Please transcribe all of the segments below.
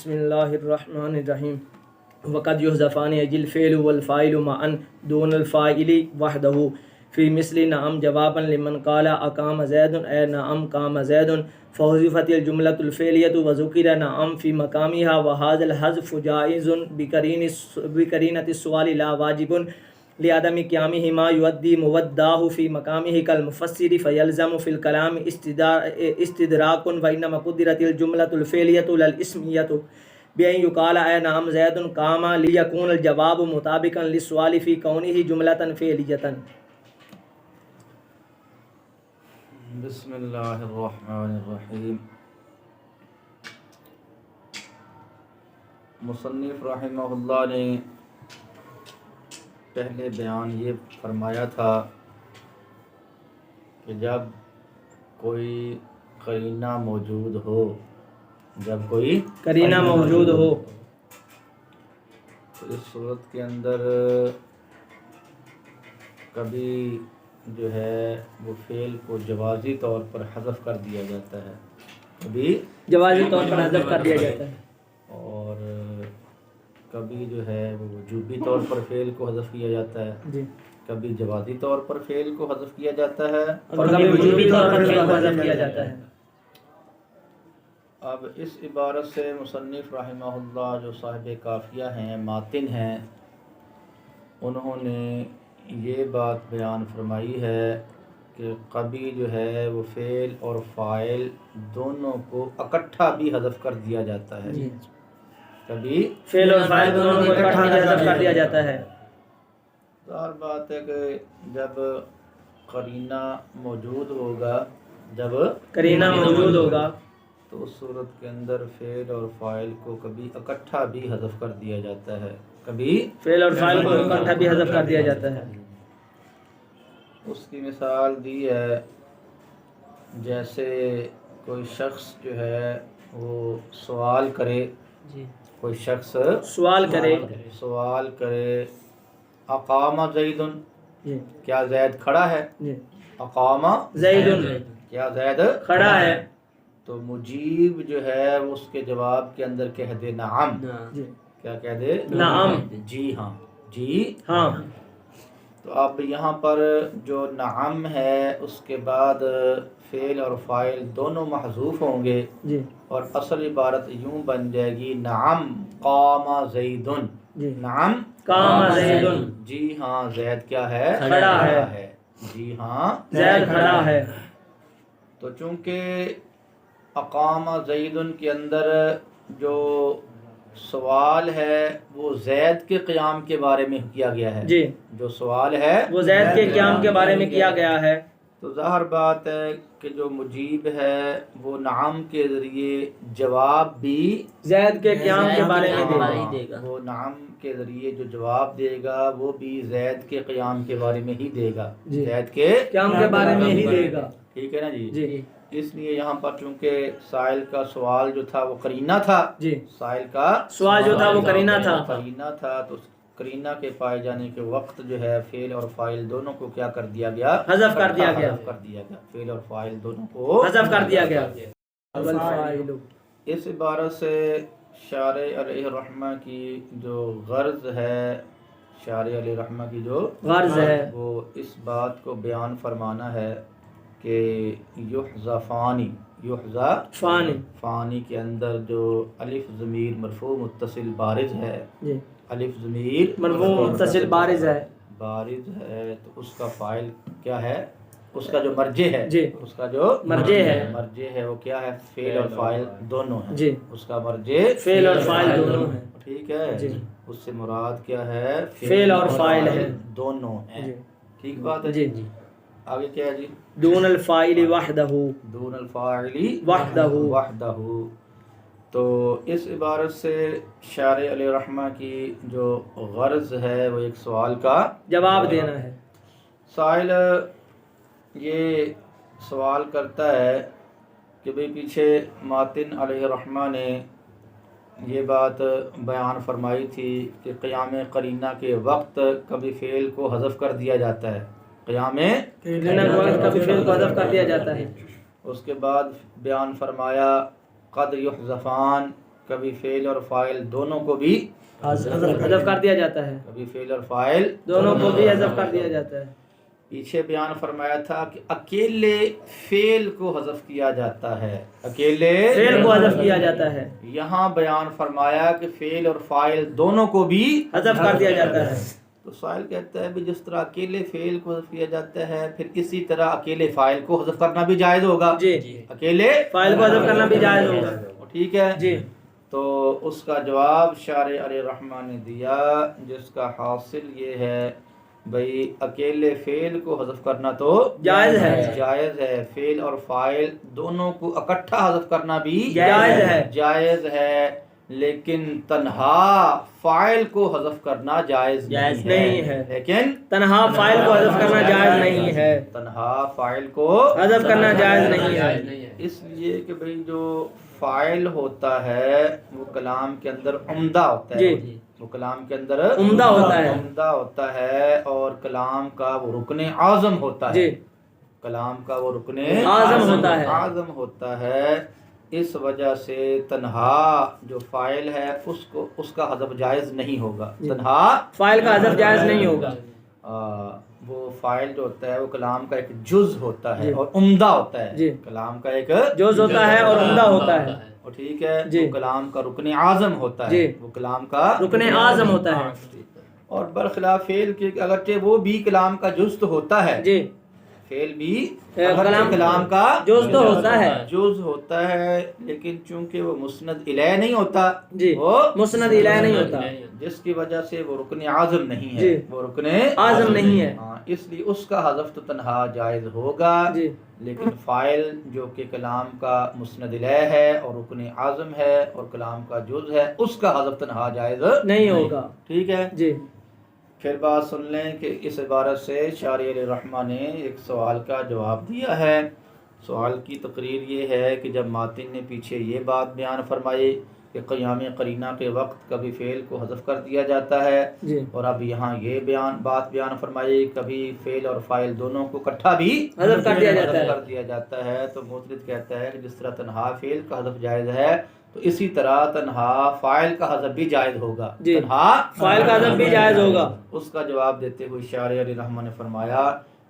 بسم اللہ الرحمن الرحیم وقد یحذفان اجل فعل والفاعل معا دون الفاعل وحده فی مثل نعم جوابا لمن قال اقام زید اے نعم قام زید فحذفت الجملۃ الفعلیہ وذکر نعم فی مقامها وهذا الحذف جائز بقرینۃ السؤال لا واجب لعدم قیامه ما یؤدی موداه فی مقامه کالمفسر فیلزم فی الکلام استدراک وانما قدرت الجملۃ الفعلیہ للاسمیہ بأن یقال اے نعم زید قام لیکون الجواب مطابقا للسؤال فی کونه جملۃ فعلیہ. بسم اللہ الرحمن الرحیم. مصنف رحمہ اللہ نے پہلے بیان یہ فرمایا تھا کہ جب کوئی قرینہ موجود ہو تو اس صورت کے اندر کبھی جو ہے وہ فعل کو جوازی طور پر حذف کر دیا جاتا ہے، کبھی جوازی طور پر حذف کر دیا جاتا ہے، اور کبھی جو ہے وہ وجوبی طور پر فعل کو حذف کیا جاتا ہے، جی کبھی جوازی طور پر فعل کو حذف کیا جاتا ہے اور کبھی وجوبی طور پر فعل کو حذف کیا جاتا ہے. اب اس عبارت سے مصنف رحمہ اللہ جو صاحب کافیہ ہیں، ماتن ہیں، انہوں نے یہ بات بیان فرمائی ہے کہ کبھی جو ہے وہ فعل اور فاعل دونوں کو اکٹھا بھی حذف کر دیا جاتا ہے. کبھی فعل اور فاعل دونوں کو اکٹھا حذف کر دیا جاتا ہے. ظاہر بات ہے کہ جب قرینہ موجود ہوگا تو اس صورت کے اندر فعل اور فاعل کو کبھی اکٹھا بھی حذف کر دیا جاتا ہے، کبھی فعل اور فاعل کو اکٹھا بھی حذف کر دیا جاتا ہے. اس کی مثال دی ہے جیسے کوئی شخص جو ہے وہ سوال کرے، کوئی شخص سوال کرے اقام زید، کیا زید کھڑا ہے؟ اقام زید، کیا زید کھڑا ہے؟ تو مجیب جو ہے اس کے جواب کے اندر کہہ دے نعم. کیا کہہ دے؟ نعم. جی ہاں. تو اب یہاں پر جو نعم ہے اس کے بعد فعل اور فاعل دونوں محذوف ہوں گے اور اصل عبارت یوں بن جائے گی نعم قام زید. نعم قام زید، جی ہاں زید کیا ہے؟ کھڑا ہے. جی ہاں زید کھڑا ہے. تو چونکہ اقام زید کے اندر جو سوال ہے وہ زید کے قیام کے بارے میں کیا گیا ہے، جو سوال ہے وہ زید کے قیام کے بارے میں کیا گیا ہے، تو ظاہر بات ہے کہ جو مجیب ہے وہ نعم کے ذریعے جواب بھی زید کے قیام کے بارے میں دے گا. وہ نعم کے ذریعے جو جواب دے گا وہ بھی زید کے قیام کے بارے میں ہی دے گا، زید کے قیام کے بارے میں ہی دے گا. ٹھیک ہے نا جی. اس لیے یہاں پر چونکہ سائل کا سوال جو تھا وہ قرینہ تھا، سائل کا سوال جو تھا وہ قرینہ تھا، تو قرینہ کے پائے جانے کے وقت جو ہے فعل اور فاعل دونوں کو کیا کر دیا گیا؟ حذف کر دیا گیا. فعل اور فاعل دونوں کو حذف کر دیا گیا. اس عبارت سے شارع علیہ الرحمہ کی جو غرض ہے، شارع علیہ الرحمہ کی جو غرض ہے وہ اس بات کو بیان فرمانا ہے کہ فانی کے اندر جو الف ضمیر مرفوع متصل بارز ہے، الف ضمیر مرفوع متصل بارز ہے تو اس کا فاعل کیا ہے؟ اس کا جو مرجع ہے، اس کا جو مرجع ہے وہ کیا ہے؟ فعل اور فاعل دونوں ہیں. اس کا مرجع فعل اور فاعل دونوں ہیں. ٹھیک ہے. اس سے مراد کیا ہے؟ فعل اور فاعل ہے، دونوں ہیں. ٹھیک بات ہے. آگے کیا ہے جی؟ دون الفاعل وحدہ، دون الفاعل وحدہ. تو اس عبارت سے شارع علیہ الرحمہ کی جو غرض ہے وہ ایک سوال کا جواب دینا ہے. سائل یہ سوال کرتا ہے کہ بھئی پیچھے ماتن علیہ الرحمہ نے یہ بات بیان فرمائی تھی کہ قیام قرینہ کے وقت کبھی فعل کو حذف کر دیا جاتا ہے، قیام قرینہ کے وقت کبھی فعل کو حذف کر دیا جاتا ہے. اس کے بعد بیان فرمایا قد یحذفان، کبھی فعل اور فاعل دونوں کو بھی حذف کر دیا جاتا ہے، کبھی فعل اور فاعل دونوں کو بھی حذف کر دیا جاتا ہے۔ پیچھے بیان فرمایا تھا کہ اکیلے فعل کو حذف کیا جاتا ہے، اکیلے فعل کو حذف کیا جاتا ہے، یہاں بیان فرمایا کہ فعل اور فاعل دونوں کو بھی حذف کر دیا جاتا ہے۔ تو سائل کہتا ہے بھی جس طرح اکیلے فعل کو حذف کیا جاتا ہے، پھر اسی طرح اکیلے فاعل کو حذف کرنا بھی جائز ہوگا۔ جی، اکیلے فاعل کو حذف کرنا بھی جائز ہوگا۔ ٹھیک ہے جی، تو اس کا جواب شارح علیہ الرحمہ نے دیا، جس کا حاصل یہ ہے بھئی اکیلے فعل کو حذف کرنا تو جائز ہے، جائز ہے، فعل اور فاعل دونوں کو اکٹھا حذف کرنا بھی جائز ہے، جائز ہے، لیکن تنہا فاعل کو حذف کرنا جائز نہیں ہے، لیکن تنہا فاعل کو حذف کرنا جائز نہیں ہے، تنہا فاعل کو حذف کرنا جائز نہیں ہے۔ اس لیے کہ بھئی جو فاعل ہوتا ہے وہ کلام کے اندر عمدہ ہوتا ہے، جی، وہ کلام کے اندر عمدہ ہوتا ہے، عمدہ ہوتا ہے، اور کلام کا وہ رکن اعظم ہوتا ہے، جی، کلام کا وہ رکن اعظم ہوتا ہے، اعظم ہوتا ہے۔ اس وجہ سے تنہا جو فاعل ہے اس کا حذف جائز نہیں ہوگا، تنہا فاعل کا حذف جائز نہیں ہوگا۔ وہ فاعل جو ہوتا ہے وہ کلام کا ایک جز ہوتا ہے اور عمدہ ہوتا ہے، جی، کلام کا ایک جز ہوتا ہے اور عمدہ ہوتا ہے، اور ٹھیک ہے، جی، وہ کلام کا رکن اعظم ہوتا ہے، جی، وہ کلام کا رکن اعظم ہوتا ہے۔ اور برخلاف فعل کے اگرچہ وہ بھی کلام کا جز تو ہوتا ہے، جی، فعل بھی کلام کا جز تو ہوتا ہے، جز ہوتا ہے، لیکن چونکہ وہ مسند الیہ نہیں ہوتا، جی، وہ مسند الیہ نہیں ہوتا، جس کی وجہ سے وہ رکن اعظم نہیں ہے، جی، وہ رکن اعظم نہیں ہے، ہاں، اس لیے اس کا حذف تو تنہا جائز ہوگا، جی، لیکن فاعل جو کہ کلام کا مسند الیہ ہے اور رکن اعظم ہے اور کلام کا جز ہے، اس کا حذف تنہا جائز نہیں ہوگا۔ ٹھیک ہے، جی، پھر بات سن لیں کہ اس عبارت سے شارح علیہ الرحمہ نے ایک سوال کا جواب دیا ہے۔ سوال کی تقریر یہ ہے کہ جب ماتن نے پیچھے یہ بات بیان فرمائی کہ قیام قرینہ کے وقت کبھی فعل کو حذف کر دیا جاتا ہے، جی، اور اب یہاں یہ بات بیان فرمائی کبھی فعل اور فاعل دونوں کو اکٹھا بھی حذف کر دیا جاتا ہے، تو معترض کہتا ہے کہ جس طرح تنہا فعل کا حذف جائز ہے تو اسی طرح تنہا فاعل کا حذف بھی جائز ہوگا، جی، تنہا فاعل کا حذف بھی جائز ہوگا۔ اس کا جواب دیتے ہوئے شارح علیہ الرحمہ نے فرمایا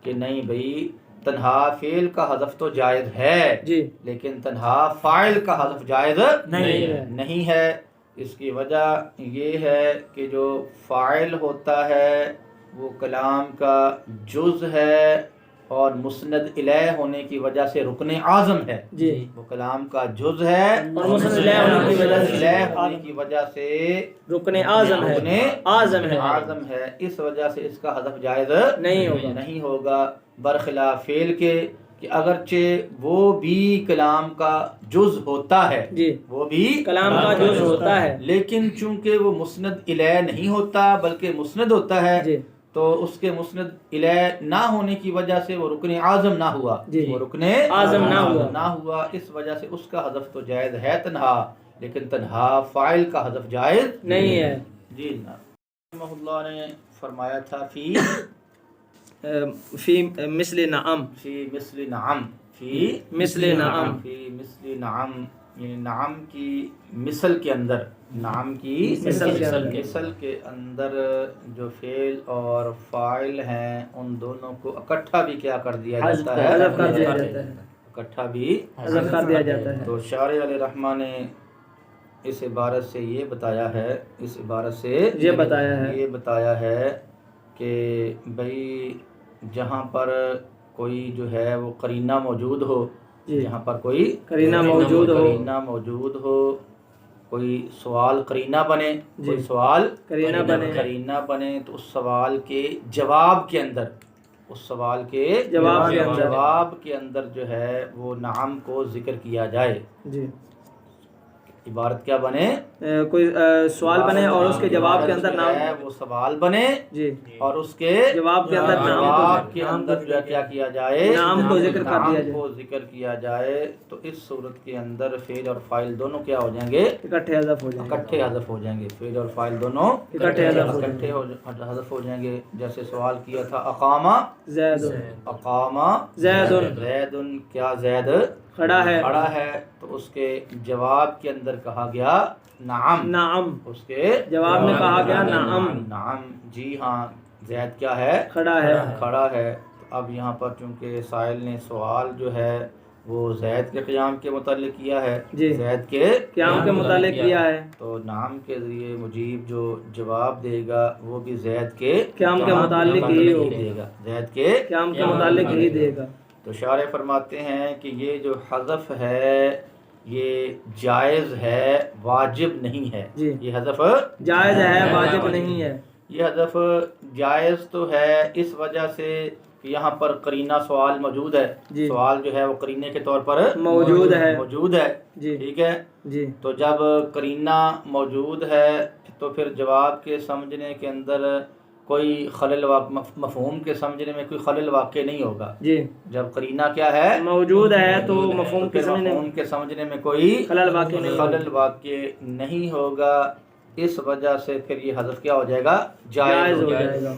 کہ نہیں بھئی، تنہا فعل کا حذف تو جائز ہے، جی، لیکن تنہا فاعل کا حذف جائز نہیں ہے۔ اس کی وجہ یہ ہے کہ جو فاعل ہوتا ہے وہ کلام کا جز ہے اور مسند الیہ ہونے کی وجہ سے رکن اعظم ہے، جی، وہ کلام کا جز ہے اور مسند الیہ ہونے کی وجہ سے رکن اعظم ہے، اعظم ہے، اعظم ہے، اس وجہ سے اس کا حذف جائز نہیں ہوگا، برخلاف فعل کے کہ اگرچہ وہ بھی کلام کا جز ہوتا ہے، جی، وہ بھی کلام کا جز ہوتا ہے، لیکن چونکہ وہ مسند الیہ نہیں ہوتا بلکہ مسند ہوتا ہے، جی، تو اس کے مسند الیہ نہ ہونے کی وجہ سے وہ رکن اعظم نہ ہوا، جی، وہ رکن اعظم نہ ہوا، اس وجہ سے اس کا حذف تو جائز ہے تنہا، لیکن تنہا فاعل کا حذف جائز نہیں ہے۔ جی جناب، رحمہ اللہ نے فرمایا تھا فی مثل نعم، فی مثل نعم، فی مثل نعم، فی مثل نعم، یعنی نعم کی مثل کے اندر، نعم کی مثل کے اندر جو فعل اور فاعل ہیں ان دونوں کو اکٹھا بھی کیا کر دیا جاتا ہے، حذف کر دیا جاتا ہے، اکٹھا بھی حذف کر دیا جاتا ہے۔ تو شارح علیہ الرحمہ نے اس عبارت سے یہ بتایا ہے کہ بھئی جہاں پر کوئی جو ہے وہ قرینہ موجود ہو، جہاں پر کوئی قرینہ موجود ہو، کوئی سوال قرینہ بنے، کوئی سوال قرینہ بنے، تو اس سوال کے جواب کے اندر، جواب کے اندر جو ہے وہ نعم کو ذکر کیا جائے۔ جی، عبارت کیا بنے؟ کوئی سوال بنے اور اس کے جواب کے اندر نام، وہ سوال بنے، جی، اور اس کے جواب کے اندر نام جو کیا کیا جائے، نام کو ذکر کر دیا جائے، کو ذکر کیا جائے، تو اس صورت کے اندر فعل اور فاعل دونوں کیا ہو جائیں گے؟ اکٹھے حذف ہو جائیں گے، فعل اور فاعل دونوں اکٹھے حذف ہو جائیں گے۔ جیسے سوال کیا تھا اقامہ زید، اقامہ زید، زید، کیا زید کھڑا ہے، کھڑا ہے، تو اس کے جواب کے اندر کہا گیا نعم، نعم، اس کے جواب میں کہا گیا نعم، نعم، جی ہاں زید کیا ہے؟ کھڑا ہے۔ کھڑا ہے۔ تو اب یہاں پر چونکہ سائل نے سوال جو ہے وہ زید کے قیام کے متعلق کیا ہے، جی، زید کے قیام کے متعلق کیا ہے، تو نعم کے ذریعے مجیب جو جواب دے گا وہ بھی زید کے قیام کے متعلق ہی ہوگا، دے گا، زید کے قیام کے متعلق ہی دے گا۔ تو شارح فرماتے ہیں کہ یہ جو حذف ہے یہ جائز ہے، واجب نہیں ہے۔ جی، یہ حذف جائز ہے، واجب نہیں ہے۔ یہ حذف جائز تو ہے اس وجہ سے کہ یہاں پر قرینہ سوال موجود ہے، جی، سوال جو ہے وہ قرینے کے طور پر موجود ہے، موجود ہے، جی، ٹھیک ہے۔ جی، تو جب قرینہ موجود ہے تو پھر جواب کے سمجھنے کے اندر کوئی خلل مفہوم کے سمجھنے میں کوئی خلل واقع نہیں ہوگا۔ جی، جب قرینہ کیا ہے؟ موجود ہے تو مفہوم کے مفہوم کے سمجھنے میں کوئی خلل واقع نہیں ہوگا، خلل واقع نہیں ہوگا، اس وجہ سے پھر یہ حذف کیا ہو جائے گا؟ جائز ہو جائے گا۔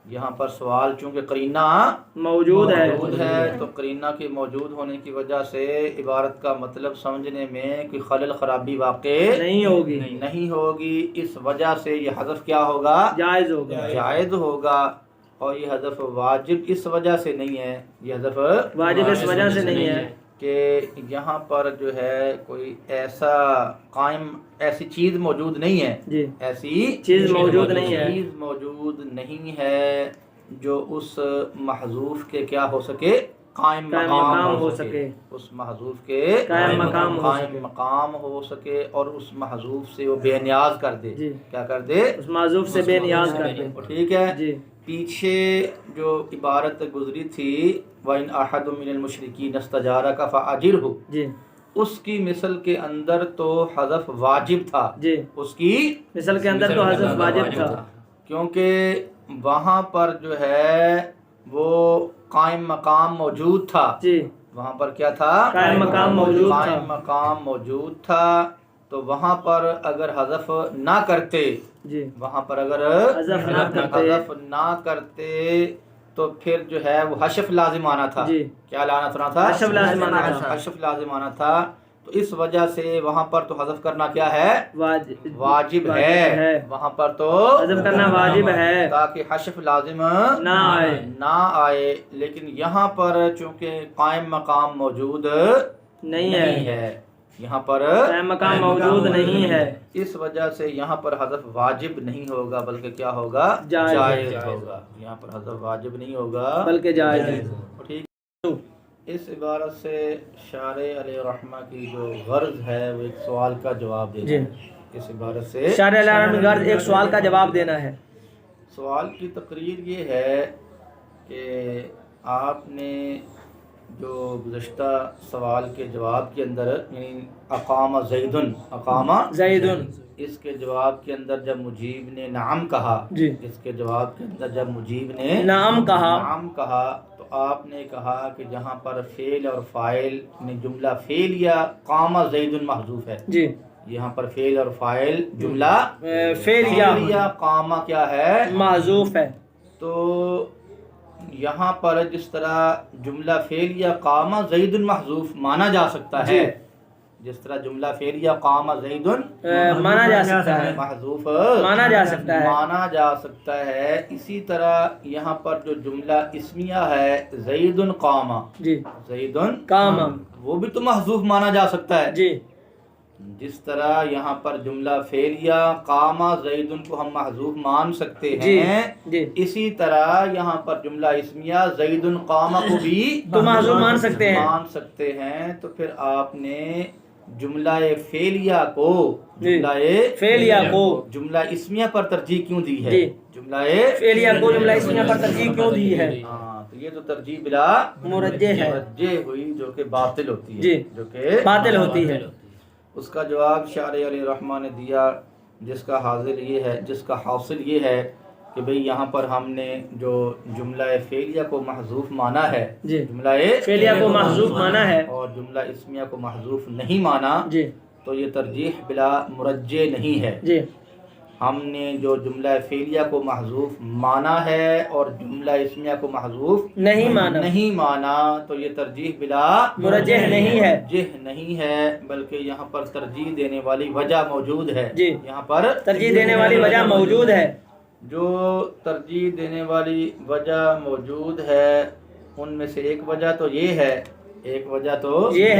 یہاں پر سوال چونکہ قرینہ موجود ہے تو قرینہ کے موجود ہونے کی وجہ سے عبارت کا مطلب سمجھنے میں کوئی خلل خرابی واقع نہیں ہوگی، اس وجہ سے یہ حذف کیا ہوگا؟ جائز ہوگا۔ اور یہ حذف واجب اس وجہ سے نہیں ہے، یہ حذف واجب اس وجہ سے نہیں ہے کہ یہاں پر جو ہے کوئی ایسی چیز موجود نہیں ہے، جی، ایسی چیز موجود نہیں ہے جو اس محذوف کے کیا ہو سکے؟ قائم مقام ہو سکے، اس محذوف کے قائم مقام ہو سکے اور اس محذوف سے وہ بے نیاز کر دے، کیا کر دے؟ اس محذوف سے بے نیاز کر دے، ٹھیک ہے۔ جی، پیچھے جو عبارت گزری تھی وَإِنْ أَحَدٌ مِّنَ الْمُشْرِكِينَ اسْتَجَارَكَ فَأَجِرْهُ، جی، اس کی مثل کے اندر تو حذف واجب تھا، جی، اس کی مثل کے اندر تو حذف واجب تھا، کیونکہ وہاں پر جو ہے وہ قائم مقام موجود تھا، جی، وہاں پر کیا تھا؟ قائم مقام موجود تھا، تو وہاں پر اگر حذف نہ کرتے، جی، وہاں پر اگر حذف نہ کرتے تو پھر جو ہے وہ حشف لازم آنا تھا، جی، کیا لانا تھا؟ حشف لازم آنا تھا، حشف لازم آنا تھا، تو اس وجہ سے وہاں پر تو حذف کرنا کیا ہے؟ واجب ہے، وہاں پر تو حذف کرنا واجب ہے تاکہ حشف لازم نہ آئے، لیکن یہاں پر چونکہ قائم مقام موجود نہیں ہے، یہاں پر قائم مقام موجود نہیں ہے، اس وجہ سے یہاں پر حذف واجب نہیں ہوگا بلکہ کیا ہوگا؟ جائز ہوگا۔ یہاں پر حذف واجب نہیں ہوگا بلکہ جائز ہے۔ ٹھیک۔ اس عبارت سے شارح علیہ الرحمہ کی جو غرض ہے وہ ایک سوال کا جواب دینا ہے۔ اس عبارت سے شارح علیہ الرحمہ کی غرض ایک سوال کا جواب دینا ہے۔ سوال کی تقریر یہ ہے کہ آپ نے جو گزشتہ سوال کے جواب کے اندر یعنی اقام زیدن اس کے جواب کے اندر جب مجیب نے نعم کہا، جی، اس کے جواب کے اندر جب مجیب نے نعم کہا تو آپ نے کہا کہ جہاں پر فعل اور فاعل نے جملہ فعل یا قام زیدن محذوف ہے، جی، یہاں پر فعل اور فاعل جملہ فعل یا قام کیا ہے؟ محذوف ہے۔ تو یہاں پر جس طرح جملہ فعل یا قام زید محذوف مانا جا سکتا ہے، جس طرح جملہ فعل یا قام زید مانا جا سکتا ہے، محذوف مانا جا سکتا ہے، اسی طرح یہاں پر جو جملہ اسمیہ ہے زید قام، جی، زید قام، وہ بھی تو محذوف مانا جا سکتا ہے، جی، جس طرح یہاں پر جملہ فعلیہ قام زید کو ہم محذوف مان سکتے ہیں، جی، اسی طرح یہاں پر جملہ اسمیہ زید قام کو بھی تو محذوف مان سکتے ہیں، تو پھر آپ نے جملہ فعلیہ کو جملہ اسمیہ پر ترجیح کیوں دی ہے؟ جملہ فعلیہ کو جملہ اسمیہ پر ترجیح کیوں دی ہے؟ ہاں، تو یہ تو ترجیح بلا مرجح ہوئی جو کہ باطل ہوتی ہے، جی، جو کہ باطل ہوتی ہے۔ اس کا جواب شارح علیہ الرحمہ نے دیا، جس کا حاصل یہ ہے کہ بھئی یہاں پر ہم نے جو جملہ فعلیہ کو محذوف مانا ہے، جی، جملہ فعلیہ کو محذوف مانا ہے اور جملہ اسمیہ کو محذوف نہیں مانا، جی، تو یہ ترجیح بلا مرجح نہیں ہے، جی، ہم نے جو جملہ فعلیہ کو محذوف مانا ہے اور جملہ اسمیہ کو محذوف نہیں مانا تو یہ ترجیح بلا مرجح نہیں ہے، مرجح نہیں ہے، بلکہ یہاں پر ترجیح دینے والی وجہ موجود ہے. جی یہاں پر ترجیح دینے والی وجہ موجود ہے. جو ترجیح دینے والی وجہ موجود ہے ان میں سے ایک وجہ تو یہ ہے، ایک وجہ تو یہ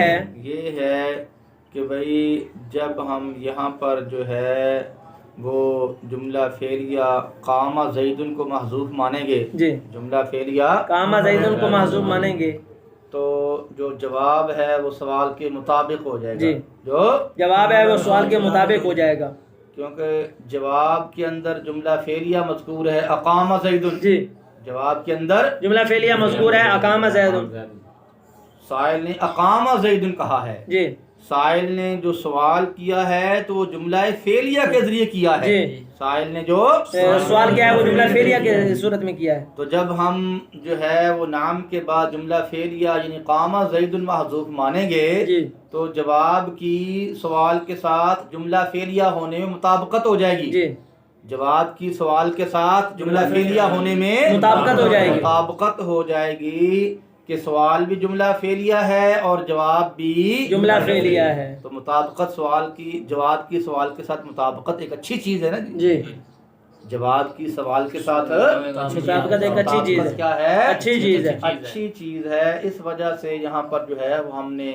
ہے کہ بھئی جب ہم یہاں پر جو ہے وہ جملہ فعلیہ قام زیدن کو محذوف مانیں گے، جی جملہ فعلیہ قام زیدن کو محذوف مانیں گے تو جو جواب ہے وہ سوال کے مطابق ہو جائے گا. جی جو جواب ہے وہ سوال کے مطابق ہو جائے گا، کیونکہ جواب کے اندر جملہ فعلیہ مذکور ہے اقام زیدن. جی جواب کے اندر جملہ فعلیہ مذکور ہے اقام زیدن. سائل نے اقام زیدن کہا ہے. جی سائل نے جو سوال کیا ہے تو وہ جملہ فعلیہ کے ذریعے کیا ہے. جی سائل نے جو سوال کیا ہے وہ جملہ فعلیہ کے صورت میں کیا ہے. تو جب ہم جو ہے وہ نام کے بعد جملہ فعلیہ یعنی قام زید محذوف مانیں گے جی تو جواب کی سوال کے ساتھ جملہ فعلیہ ہونے میں مطابقت ہو جائے گی. جی جواب کی سوال کے ساتھ جملہ فعلیہ ہونے میں مطابقت ہو جائے گی کہ سوال بھی جملہ فعلیہ ہے اور جواب بھی جملہ فعلیہ ہے. تو مطابقت سوال کی جواب کی سوال کے ساتھ مطابقت ایک اچھی چیز ہے نا جی جواب کی سوال کے ساتھ مطابقت ایک اچھی چیز ہے. کیا ہے اچھی چیز ہے. اچھی چیز ہے. اس وجہ سے یہاں پر جو ہے وہ ہم نے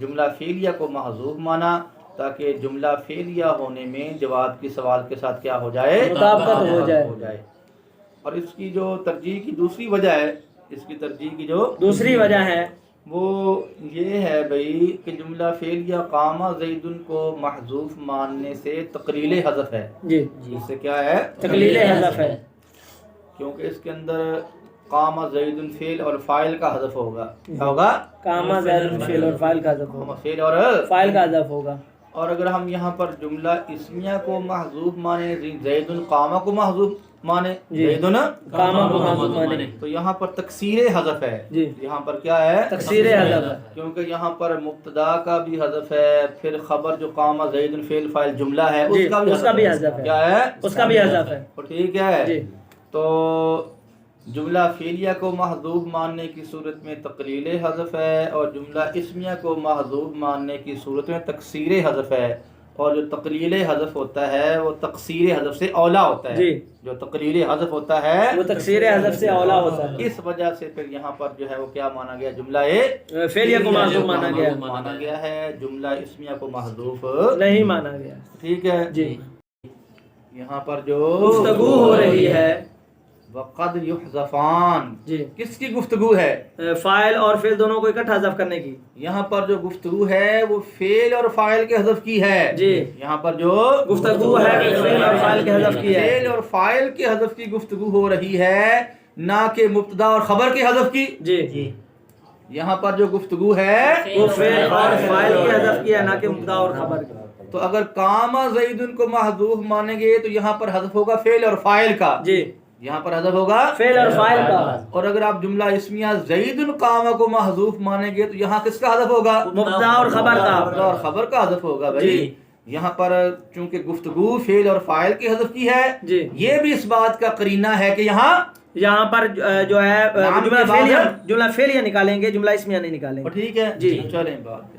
جملہ فعلیہ کو محذوف مانا تاکہ جملہ فعلیہ ہونے میں جواب کی سوال کے ساتھ کیا ہو جائے مطابقت ہو جائے. اور اس کی جو ترجیح کی دوسری وجہ ہے، اس کی ترجیح کی جو دوسری وجہ ہے وہ یہ ہے بھئی کہ جملہ فعلیہ قام زیدن کو محذوف ماننے سے تقلیل حذف ہے. جی اس سے کیا ہے تقلیل حذف ہے، کیونکہ اس کے اندر قام زیدن فعل اور فاعل کا حذف ہوگا. کیا ہوگا؟ قام زیدن فعل اور فاعل کا حذف ہوگا. فعل اور فاعل کا حذف ہوگا. اور اگر ہم یہاں پر جملہ اسمیہ کو محذوف مانے زیدن قامہ کو محذوف مانے زیدن قامہ کو محذوف مانے تو یہاں پر تکسیر حذف ہے. جی یہاں پر کیا ہے تکسیر حذف ہے، کیونکہ یہاں پر مبتدا کا بھی حذف ہے، پھر خبر جو قامہ زیدن فعل فاعل جملہ ہے اس کا بھی حذف ہے. کیا ہے اس کا بھی حذف ہے. ٹھیک ہے. جی تو جملہ فعلیہ کو محذوف ماننے کی صورت میں تقلیل حذف ہے اور جملہ اسمیہ کو محذوف ماننے کی صورت میں تکسیر حذف ہے. اور جو تقلیل حذف ہوتا ہے وہ تکسیر حذف سے اولا ہوتا ہے. جی جو تقلیل حذف ہوتا ہے وہ تکسیر حذف سے اولا ہوتا ہے. اس وجہ سے پھر یہاں پر جو ہے وہ کیا مانا گیا، جملہ فعلیہ کو محذوف مانا گیا ہے، جملہ اسمیہ کو محذوف نہیں مانا گیا. ٹھیک ہے. جی یہاں پر جو گفتگو ہو رہی ہے وقد یحذفان، جی کس کی گفتگو ہے؟ فاعل اور فعل دونوں کو اکٹھا حذف کرنے کی. یہاں پر جو گفتگو ہے وہ فعل اور فاعل کے حذف کی ہے. جی یہاں پر جو گفتگو ہے فعل اور فاعل کے حذف کی ہے. فعل اور فاعل کے حذف کی گفتگو ہو رہی ہے، نہ کہ مبتدا اور خبر کے حذف کی. جی یہاں پر جو گفتگو ہے وہ فعل اور فاعل کے حذف کی ہے، نہ کہ مبتدا اور خبر کی. تو اگر قام زیدن کو محذوف مانیں گے تو یہاں پر حذف ہوگا فعل اور فاعل کا. جی یہاں پر حذف ہوگا فعل اور فاعل کا. اور اگر آپ جملہ اسمیہ زیدن قامہ کو محذوف مانیں گے تو یہاں کس کا حذف ہوگا؟ مبتدا اور خبر کا. مبتدا اور خبر کا حذف ہوگا. بھائی یہاں پر چونکہ گفتگو فعل اور فاعل کی حذف کی ہے، جی یہ بھی اس بات کا قرینہ ہے کہ یہاں پر جو ہے جملہ فعلیہ نکالیں گے، جملہ اسمیہ نہیں نکالیں گے. ٹھیک ہے. جی چلیں بات